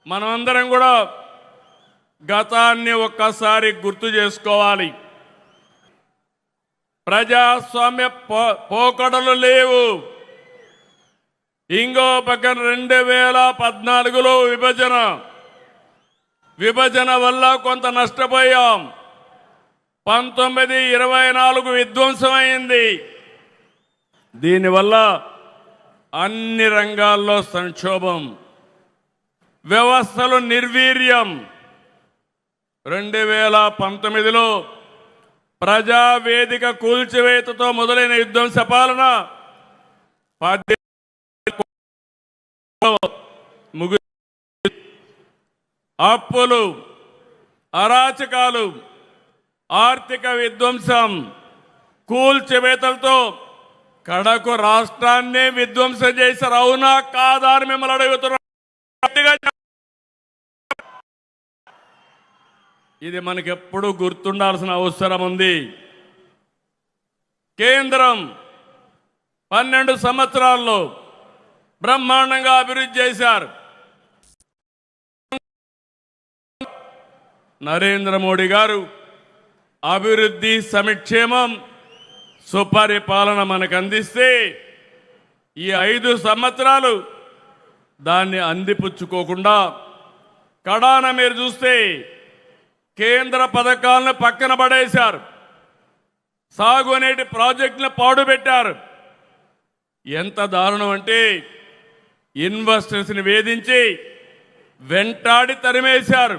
మనమందరం కూడా గతాన్ని ఒక్కసారి గుర్తు చేసుకోవాలి. ప్రజాస్వామ్య పోకడలు లేవు. ఇంకో పక్కన 2014లో విభజన వల్ల కొంత నష్టపోయాం. 1924 విధ్వంసమైంది. దీనివల్ల అన్ని రంగాల్లో సంక్షోభం, వ్యవస్థలు నిర్వీర్యం. 2019లో ప్రజావేదిక కూల్చివేతతో మొదలైన విధ్వంస పాలన అప్పులు, అరాచకాలు, ఆర్థిక విధ్వంసం, కూల్చివేతలతో కడకు రాష్ట్రాన్ని విధ్వంసం చేశారు. అవునా కాదా అని మిమ్మల్ని అడుగుతున్నా. ఇది మనకెప్పుడు గుర్తుండాల్సిన అవసరం ఉంది. కేంద్రం 12 సంవత్సరాల్లో బ్రహ్మాండంగా అభివృద్ధి చేశారు. నరేంద్ర మోడీ గారు అభివృద్ధి, సంక్షేమం, సుపరిపాలన మనకు అందిస్తే ఈ 5 సంవత్సరాలు దాన్ని అందిపుచ్చుకోకుండా కడాన మీరు చూస్తే కేంద్ర పథకాలను పక్కన పడేశారు. సాగునీటి ప్రాజెక్టులను పాడుపెట్టారు. ఎంత దారుణం అంటే ఇన్వెస్టర్స్ని వేధించి వెంటాడి తరిమేశారు.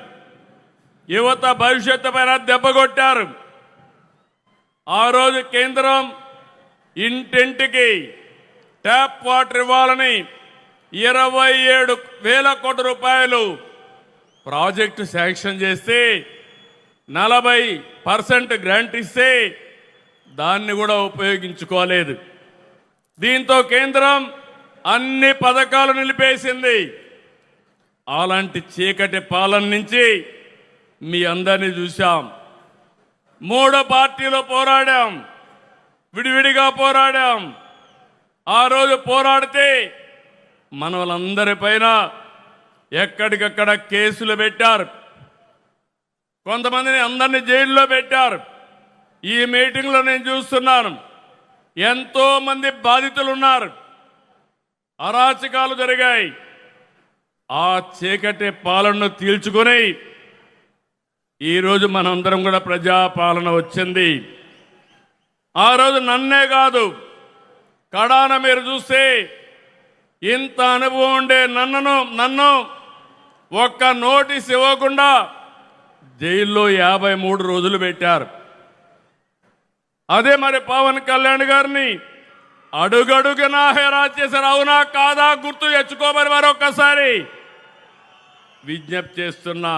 యువత భవిష్యత్తు పైన దెబ్బ కొట్టారు. ఆ రోజు కేంద్రం ఇంటింటికి ట్యాప్ వాటర్ ఇవ్వాలని 27,000 కోట్ల రూపాయలు ప్రాజెక్టు శాంక్షన్ చేస్తే 40% గ్రాంట్ ఇస్తే దాన్ని కూడా ఉపయోగించుకోలేదు. దీంతో కేంద్రం అన్ని పథకాలు నిలిపేసింది. అలాంటి చీకటి పాలన నుంచి మీ అందరినీ చూశాం. 3 పార్టీలు పోరాడాం, విడివిడిగా పోరాడాం. ఆ రోజు పోరాడితే మన వాళ్ళందరిపైన ఎక్కడికక్కడ కేసులు పెట్టారు. కొంతమందిని అందరినీ జైల్లో పెట్టారు. ఈ మీటింగ్లో నేను చూస్తున్నాను, ఎంతో మంది బాధితులు ఉన్నారు. అరాచకాలు జరిగాయి. ఆ చీకటి పాలనను తీల్చుకొని ఈరోజు మనందరం కూడా ప్రజాపాలన వచ్చింది. ఆ రోజు నన్నే కాదు, కడాన మీరు చూస్తే ఇంత అనుభవం ఉండే నన్ను ఒక్క నోటీస్ ఇవ్వకుండా జైల్లో 53 రోజులు పెట్టారు. అదే మరి పవన్ కళ్యాణ్ గారిని అడుగడుగునా హెరాస్ చేశారు. అవునా కాదా గుర్తు తెచ్చుకోమని మరొక్కసారి విజ్ఞప్తి చేస్తున్నా.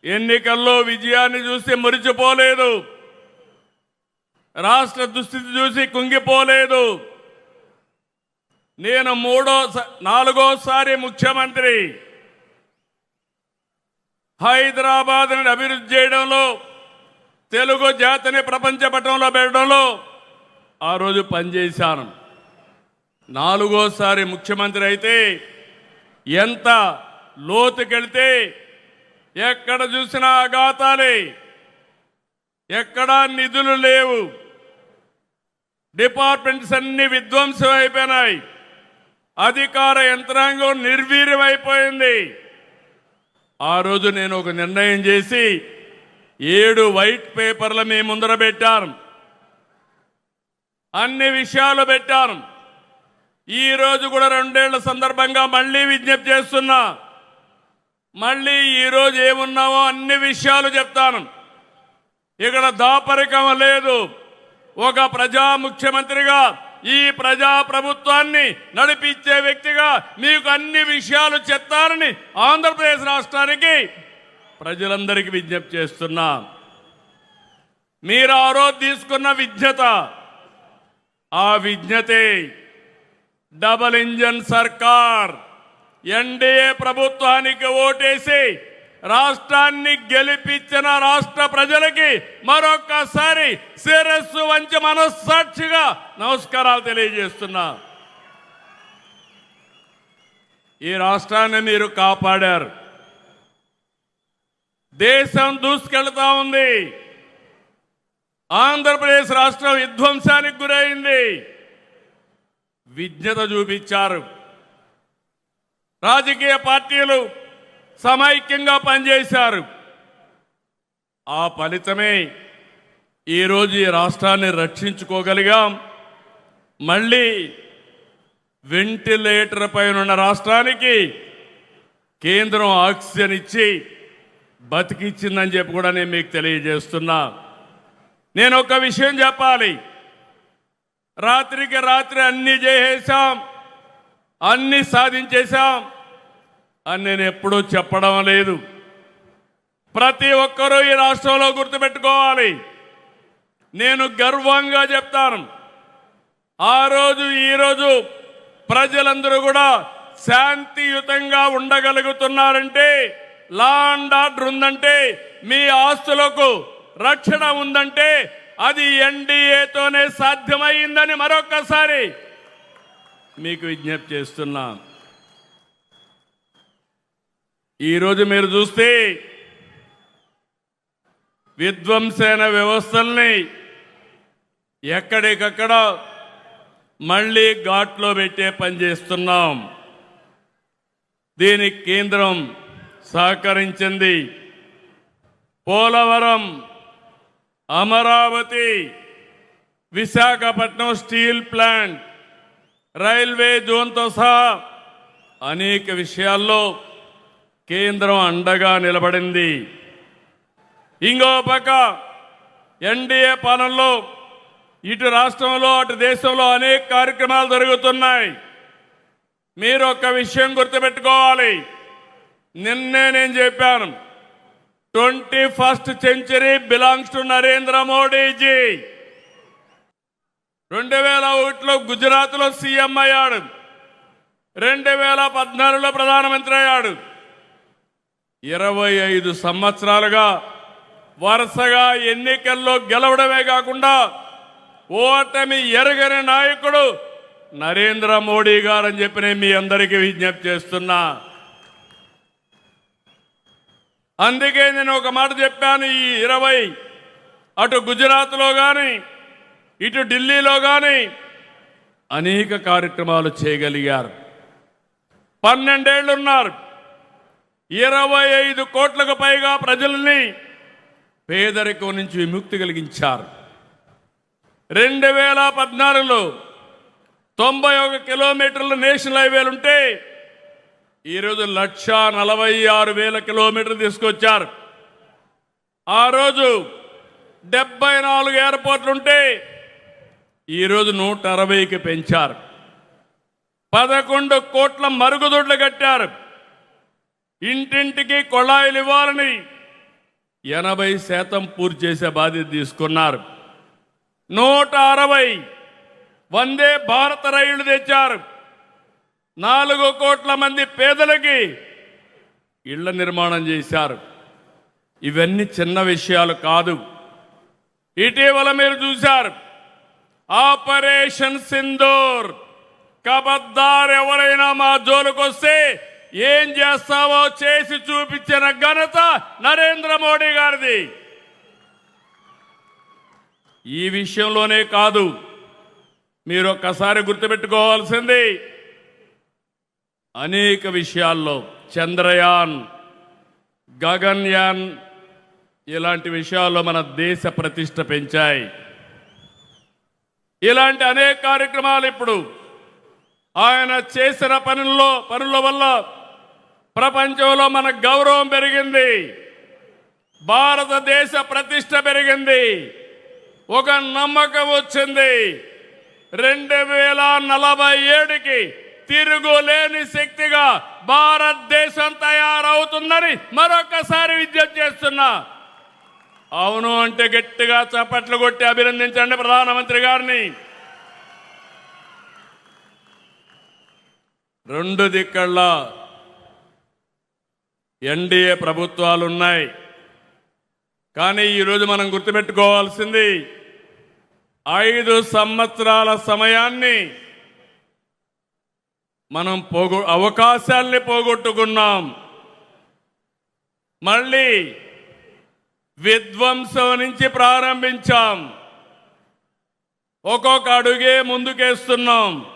ఎన్నికల్లో విజయాన్ని చూసి మురిచిపోలేదు, రాష్ట్ర దుస్థితి చూసి కుంగిపోలేదు. నేను 4వ ముఖ్యమంత్రి. హైదరాబాద్ని అభివృద్ధి చేయడంలో, తెలుగు జాతిని ప్రపంచ పటంలో పెట్టడంలో ఆ రోజు పనిచేశాను. 4వ ముఖ్యమంత్రి అయితే ఎంత లోతుకెళ్తే ఎక్కడ చూసినా అఘాతాలే, ఎక్కడా నిధులు లేవు, డిపార్ట్మెంట్స్ అన్ని విధ్వంసం అయిపోయినాయి, అధికార యంత్రాంగం నిర్వీర్యమైపోయింది. ఆ రోజు నేను ఒక నిర్ణయం చేసి 7 వైట్ పేపర్లు మీ ముందర పెట్టాను, అన్ని విషయాలు పెట్టాను. ఈ రోజు కూడా 2 ఏళ్ల సందర్భంగా మళ్ళీ విజ్ఞప్తి చేస్తున్నా. మళ్ళీ ఈరోజు ఏమున్నావో అన్ని విషయాలు చెప్తాను. ఇక్కడ దాపరికం లేదు. ఒక ప్రజా ముఖ్యమంత్రిగా, ఈ ప్రజా ప్రభుత్వాన్ని నడిపించే వ్యక్తిగా మీకు అన్ని విషయాలు చెప్తానని ఆంధ్రప్రదేశ్ రాష్ట్రానికి ప్రజలందరికీ విజ్ఞప్తి చేస్తున్నా. మీరు ఆ రోజు తీసుకున్న విజ్ఞత, ఆ విజ్ఞతే డబుల్ ఇంజన్ సర్కార్ ఎన్డీఏ ప్రభుత్వానికి ఓటేసి రాష్ట్రాన్ని గెలిపించిన రాష్ట్ర ప్రజలకి మరొక్కసారి శిరస్సు వంచి మనస్సాక్షిగా నమస్కారాలు తెలియజేస్తున్నా. ఈ రాష్ట్రాన్ని మీరు కాపాడారు. దేశం దూసుకెళ్తా ఉంది. ఆంధ్రప్రదేశ్ రాష్ట్రం విధ్వంసానికి గురైంది. విజ్ఞత చూపించారు. రాజకీయ పార్టీలు సమైక్యంగా పనిచేశారు. ఆ ఫలితమే ఈరోజు ఈ రాష్ట్రాన్ని రక్షించుకోగలిగాం. మళ్ళీ వెంటిలేటర్ పైన ఉన్న రాష్ట్రానికి కేంద్రం ఆక్సిజన్ ఇచ్చి బతికిచ్చిందని చెప్పి కూడా నేను మీకు తెలియజేస్తున్నా. నేను ఒక విషయం చెప్పాలి. రాత్రికి రాత్రి అన్ని చేసేసాం, అన్ని సాధించేశాం అని నేను ఎప్పుడూ చెప్పడం లేదు. ప్రతి ఒక్కరూ ఈ రాష్ట్రంలో గుర్తుపెట్టుకోవాలి. నేను గర్వంగా చెప్తాను, ఆ రోజు ఈరోజు ప్రజలందరూ కూడా శాంతియుతంగా ఉండగలుగుతున్నారంటే, లా అండ్ ఆర్డర్ ఉందంటే, మీ ఆస్తులకు రక్షణ ఉందంటే అది ఎన్డీఏతోనే సాధ్యమైందని మరొక్కసారి మీకు విజ్ఞప్తి చేస్తున్నా. ఈరోజు మీరు చూస్తే విధ్వంసన వ్యవస్థల్ని ఎక్కడికక్కడ మళ్ళీ ఘాట్లో పెట్టే పని చేస్తున్నాం. దీనికి కేంద్రం సహకరించింది. Polavaram, Amaravati, Visakhapatnam steel plant, railway జోన్తో సహా అనేక విషయాల్లో కేంద్రం అండగా నిలబడింది. ఇంకో పక్క ఎన్డీఏ పాలనలో ఇటు రాష్ట్రంలో అటు దేశంలో అనేక కార్యక్రమాలు జరుగుతున్నాయి. మీరు ఒక విషయం గుర్తుపెట్టుకోవాలి. నిన్నే నేను చెప్పాను, 21st century belongs to Narendra Modiji. 2001లో గుజరాత్లో సీఎం అయ్యాడు, 2014లో ప్రధానమంత్రి అయ్యాడు. 25 సంవత్సరాలుగా వరుసగా ఎన్నికల్లో గెలవడమే కాకుండా ఓటమి ఎరగని నాయకుడు నరేంద్ర మోడీ గారు అని చెప్పి నేను మీ అందరికీ విజ్ఞప్తి చేస్తున్నా. అందుకే నేను ఒక మాట చెప్పాను, ఈ 20 అటు గుజరాత్లో కానీ ఇటు ఢిల్లీలో కానీ అనేక కార్యక్రమాలు చేయగలిగారు. 12 ఏళ్ళు ఉన్నారు. 25 కోట్లకు పైగా ప్రజల్ని పేదరికం నుంచి విముక్తి కలిగించారు. 2014లో 91 కిలోమీటర్ల నేషనల్ హైవేలుంటే ఈరోజు 1,46,000 కిలోమీటర్లు తీసుకొచ్చారు. ఆ రోజు 74 ఎయిర్పోర్ట్లుంటే ఈరోజు 160కి పెంచారు. 11 కోట్ల మరుగుదొడ్లు కట్టారు. ఇంటింటికి కొళాయిలు ఇవ్వాలని 80% పూర్తి చేసే బాధ్యత తీసుకున్నారు. 160 వందే భారత రైళ్లు తెచ్చారు. 4 కోట్ల మంది పేదలకి ఇళ్ల నిర్మాణం చేశారు. ఇవన్నీ చిన్న విషయాలు కాదు. ఇటీవల మీరు చూశారు ఆపరేషన్ సింధూర్. కబద్దార్, ఎవరైనా మా జోలుకొస్తే ఏం చేస్తావో చేసి చూపించిన ఘనత నరేంద్ర మోడీ గారిది. ఈ విషయంలోనే కాదు, మీరు ఒక్కసారి గుర్తుపెట్టుకోవాల్సింది అనేక విషయాల్లో చంద్రయాన్, గగన్యాన్ ఇలాంటి విషయాల్లో మన దేశ ప్రతిష్ట పెంచాయి. ఇలాంటి అనేక కార్యక్రమాలు ఇప్పుడు ఆయన చేసిన పనుల వల్ల ప్రపంచంలో మన గౌరవం పెరిగింది, భారతదేశ ప్రతిష్ట పెరిగింది, ఒక నమ్మకం వచ్చింది. 2047కి తిరుగులేని శక్తిగా భారతదేశం తయారవుతుందని మరొకసారి విజ్ఞప్తి చేస్తున్నా. అవును అంటే గట్టిగా చప్పట్లు కొట్టి అభినందించండి ప్రధానమంత్రి గారిని. 2 దిక్కళ్ళ ఎన్డీఏ ప్రభుత్వాలు ఉన్నాయి. కానీ ఈరోజు మనం గుర్తుపెట్టుకోవాల్సింది 5 సంవత్సరాల సమయాన్ని మనం అవకాశాల్ని పోగొట్టుకున్నాం. మళ్ళీ విధ్వంసం నుంచి ప్రారంభించాం. ఒక్కొక్క అడుగే ముందుకేస్తున్నాం.